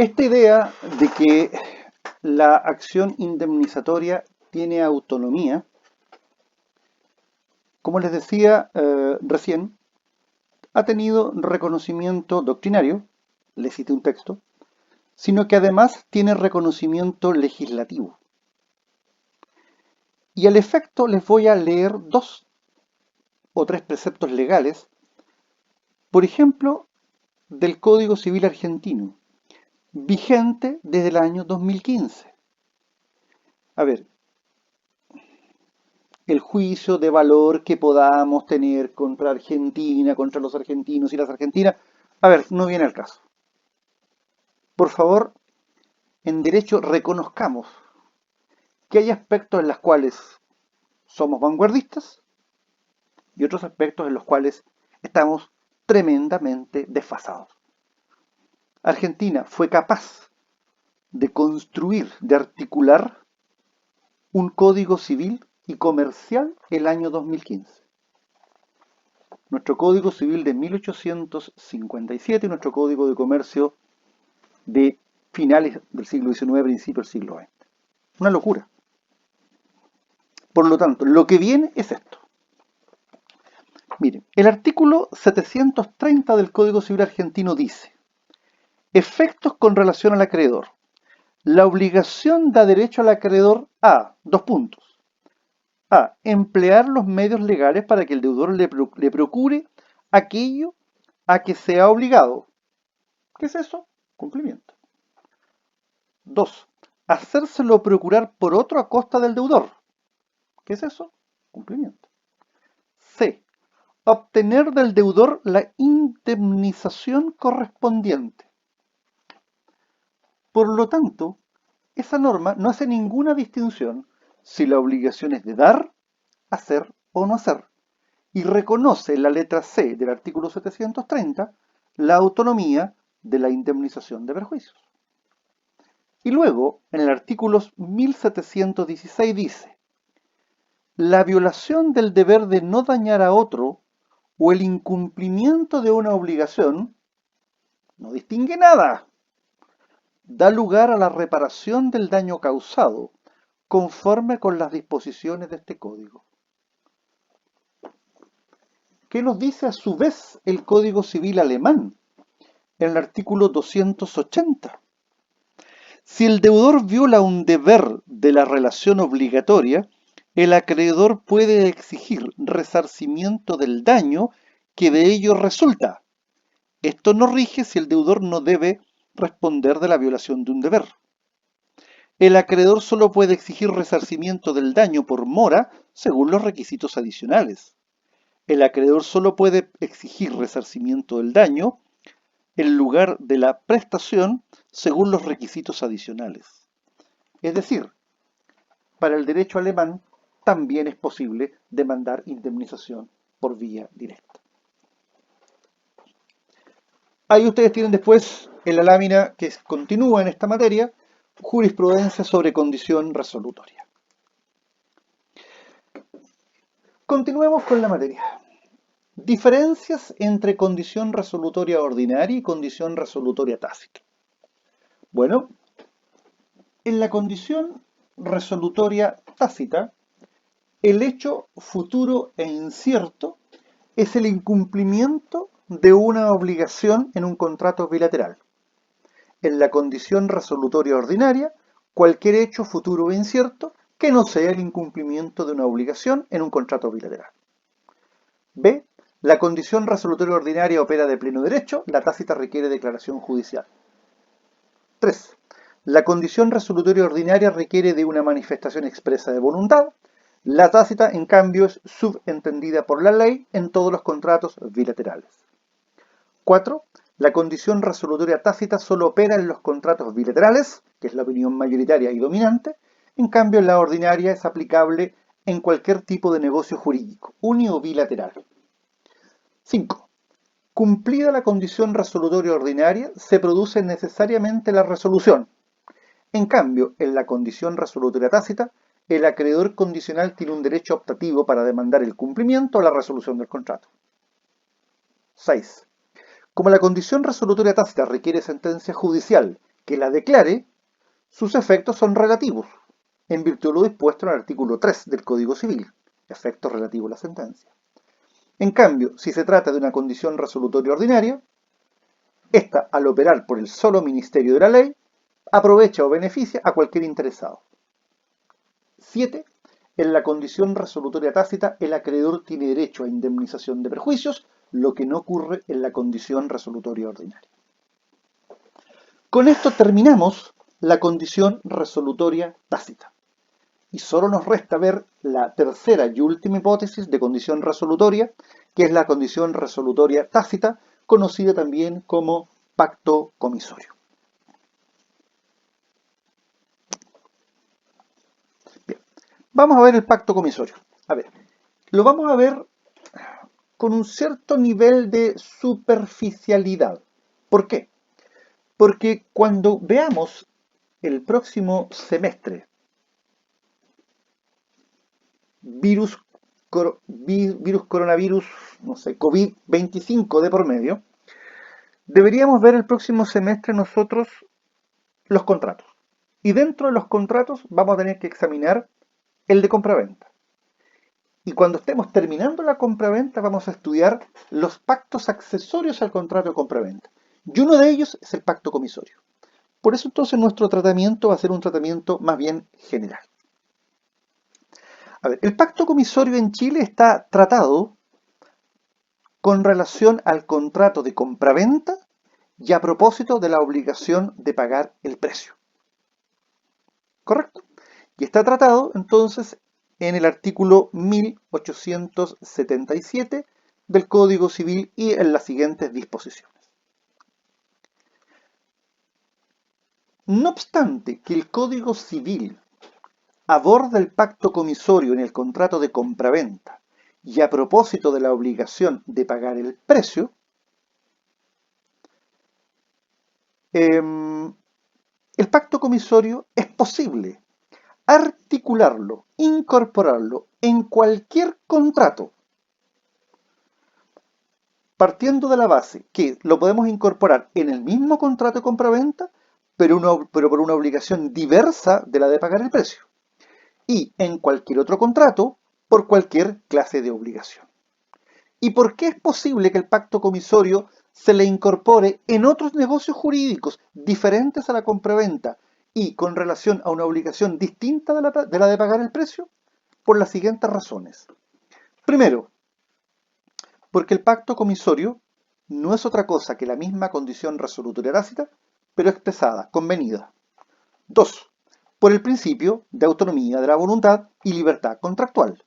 Esta idea de que la acción indemnizatoria tiene autonomía, como les decía recién, ha tenido reconocimiento doctrinario, les cité un texto, sino que además tiene reconocimiento legislativo. Y al efecto les voy a leer 2 o 3 preceptos legales, por ejemplo, del Código Civil argentino, vigente desde el año 2015. A ver, el juicio de valor que podamos tener contra Argentina, contra los argentinos y las argentinas, a ver, no viene al caso. Por favor, en derecho reconozcamos que hay aspectos en los cuales somos vanguardistas y otros aspectos en los cuales estamos tremendamente desfasados. Argentina fue capaz de construir, de articular un código civil y comercial el año 2015. Nuestro Código Civil de 1857 y nuestro Código de Comercio de finales del siglo XIX, principios del siglo XX. Una locura. Por lo tanto, lo que viene es esto. Miren, el artículo 730 del Código Civil argentino dice: efectos con relación al acreedor. La obligación da derecho al acreedor a, emplear los medios legales para que el deudor le procure aquello a que se ha obligado. ¿Qué es eso? Cumplimiento. 2. Hacérselo procurar por otro a costa del deudor. ¿Qué es eso? Cumplimiento. C. Obtener del deudor la indemnización correspondiente. Por lo tanto, esa norma no hace ninguna distinción si la obligación es de dar, hacer o no hacer, y reconoce en la letra C del artículo 730 la autonomía de la indemnización de perjuicios. Y luego, en el artículo 1716 dice: la violación del deber de no dañar a otro o el incumplimiento de una obligación no distingue nada. Da lugar a la reparación del daño causado, conforme con las disposiciones de este código. ¿Qué nos dice a su vez el Código Civil alemán? En el artículo 280. Si el deudor viola un deber de la relación obligatoria, el acreedor puede exigir resarcimiento del daño que de ello resulta. Esto no rige si el deudor no debe responder de la violación de un deber. El acreedor solo puede exigir resarcimiento del daño por mora según los requisitos adicionales. El acreedor solo puede exigir resarcimiento del daño en lugar de la prestación según los requisitos adicionales. Es decir, para el derecho alemán también es posible demandar indemnización por vía directa. Ahí ustedes tienen después en la lámina que continúa en esta materia, jurisprudencia sobre condición resolutoria. Continuemos con la materia. Diferencias entre condición resolutoria ordinaria y condición resolutoria tácita. Bueno, en la condición resolutoria tácita, el hecho futuro e incierto es el incumplimiento de una obligación en un contrato bilateral. En la condición resolutoria ordinaria, cualquier hecho futuro o incierto que no sea el incumplimiento de una obligación en un contrato bilateral. B. La condición resolutoria ordinaria opera de pleno derecho, la tácita requiere declaración judicial. 3. La condición resolutoria ordinaria requiere de una manifestación expresa de voluntad, la tácita, en cambio, es subentendida por la ley en todos los contratos bilaterales. 4. La condición resolutoria tácita solo opera en los contratos bilaterales, que es la opinión mayoritaria y dominante, en cambio la ordinaria es aplicable en cualquier tipo de negocio jurídico, uni o bilateral. 5. Cumplida la condición resolutoria ordinaria, se produce necesariamente la resolución. En cambio, en la condición resolutoria tácita, el acreedor condicional tiene un derecho optativo para demandar el cumplimiento o la resolución del contrato. 6. Como la condición resolutoria tácita requiere sentencia judicial que la declare, sus efectos son relativos, en virtud de lo dispuesto en el artículo 3 del Código Civil, efectos relativos a la sentencia. En cambio, si se trata de una condición resolutoria ordinaria, esta, al operar por el solo ministerio de la ley, aprovecha o beneficia a cualquier interesado. 7. En la condición resolutoria tácita, el acreedor tiene derecho a indemnización de perjuicios, lo que no ocurre en la condición resolutoria ordinaria. Con esto terminamos la condición resolutoria tácita. Y solo nos resta ver la tercera y última hipótesis de condición resolutoria, que es la condición resolutoria tácita, conocida también como pacto comisorio. Bien, vamos a ver el pacto comisorio. A ver, lo vamos a ver con un cierto nivel de superficialidad. ¿Por qué? Porque cuando veamos el próximo semestre virus coronavirus, no sé, COVID-25 de por medio, deberíamos ver el próximo semestre nosotros los contratos. Y dentro de los contratos vamos a tener que examinar el de compraventa. Y cuando estemos terminando la compraventa vamos a estudiar los pactos accesorios al contrato de compraventa. Y uno de ellos es el pacto comisorio. Por eso entonces nuestro tratamiento va a ser un tratamiento más bien general. A ver, el pacto comisorio en Chile está tratado con relación al contrato de compraventa y a propósito de la obligación de pagar el precio. ¿Correcto? Y está tratado entonces en el artículo 1877 del Código Civil y en las siguientes disposiciones. No obstante que el Código Civil aborda el pacto comisorio en el contrato de compraventa y a propósito de la obligación de pagar el precio, el pacto comisorio es posible articularlo, incorporarlo en cualquier contrato, partiendo de la base que lo podemos incorporar en el mismo contrato de compraventa, pero por una obligación diversa de la de pagar el precio, y en cualquier otro contrato por cualquier clase de obligación. ¿Y por qué es posible que el pacto comisorio se le incorpore en otros negocios jurídicos diferentes a la compraventa y con relación a una obligación distinta de la de pagar el precio? Por las siguientes razones. Primero, porque el pacto comisorio no es otra cosa que la misma condición resolutoria tácita, pero expresada, convenida. 2. Por el principio de autonomía de la voluntad y libertad contractual.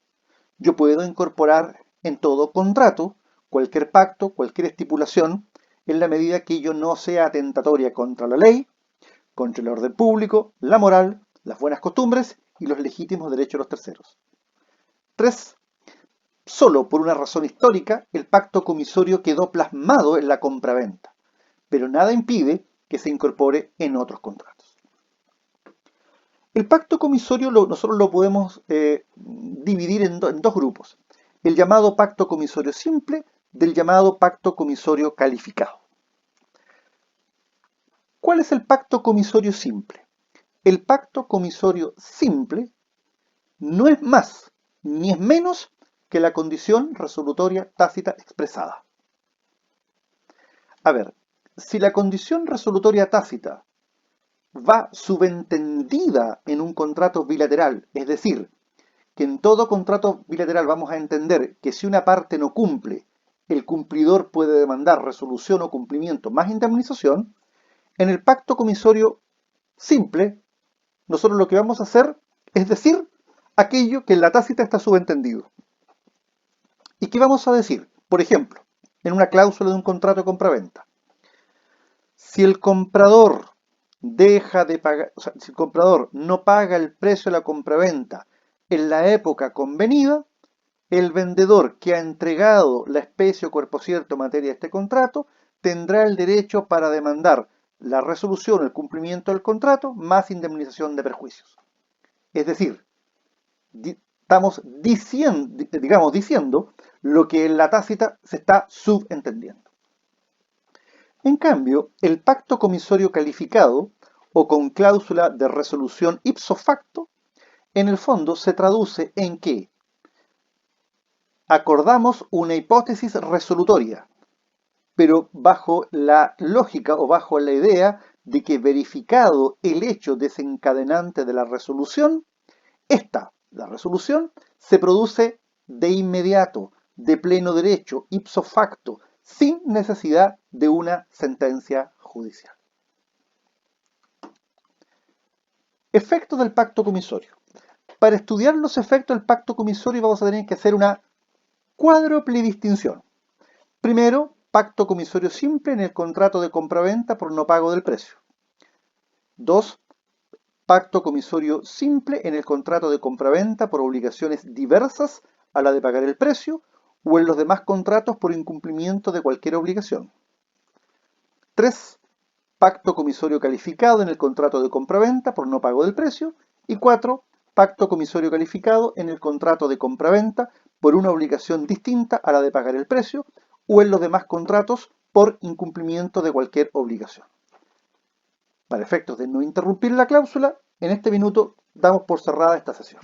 Yo puedo incorporar en todo contrato cualquier pacto, cualquier estipulación, en la medida que ello no sea atentatoria contra la ley, contra el orden público, la moral, las buenas costumbres y los legítimos derechos de los terceros. 3. Solo por una razón histórica, el pacto comisorio quedó plasmado en la compraventa, pero nada impide que se incorpore en otros contratos. El pacto comisorio nosotros lo podemos dividir en dos grupos. El llamado pacto comisorio simple del llamado pacto comisorio calificado. ¿Cuál es el pacto comisorio simple? El pacto comisorio simple no es más ni es menos que la condición resolutoria tácita expresada. A ver, si la condición resolutoria tácita va subentendida en un contrato bilateral, es decir, que en todo contrato bilateral vamos a entender que si una parte no cumple, el cumplidor puede demandar resolución o cumplimiento más indemnización, en el pacto comisorio simple, nosotros lo que vamos a hacer es decir aquello que en la tácita está subentendido. ¿Y qué vamos a decir? Por ejemplo, en una cláusula de un contrato de compraventa. Si el comprador deja de pagar, o sea, si el comprador no paga el precio de la compraventa en la época convenida, el vendedor que ha entregado la especie o cuerpo cierto en materia de este contrato tendrá el derecho para demandar la resolución o el cumplimiento del contrato más indemnización de perjuicios. Es decir, estamos diciendo lo que en la tácita se está subentendiendo. En cambio, el pacto comisorio calificado o con cláusula de resolución ipso facto, en el fondo se traduce en que acordamos una hipótesis resolutoria, pero bajo la lógica o bajo la idea de que verificado el hecho desencadenante de la resolución, la resolución, se produce de inmediato, de pleno derecho, ipso facto, sin necesidad de una sentencia judicial. Efectos del pacto comisorio. Para estudiar los efectos del pacto comisorio vamos a tener que hacer una cuádruple distinción. Primero, pacto comisorio simple en el contrato de compraventa por no pago del precio. 2. Pacto comisorio simple en el contrato de compraventa por obligaciones diversas a la de pagar el precio o en los demás contratos por incumplimiento de cualquier obligación. 3. Pacto comisorio calificado en el contrato de compraventa por no pago del precio. Y 4. Pacto comisorio calificado en el contrato de compraventa por una obligación distinta a la de pagar el precio o en los demás contratos por incumplimiento de cualquier obligación. Para efectos de no interrumpir la cláusula, en este minuto damos por cerrada esta sesión.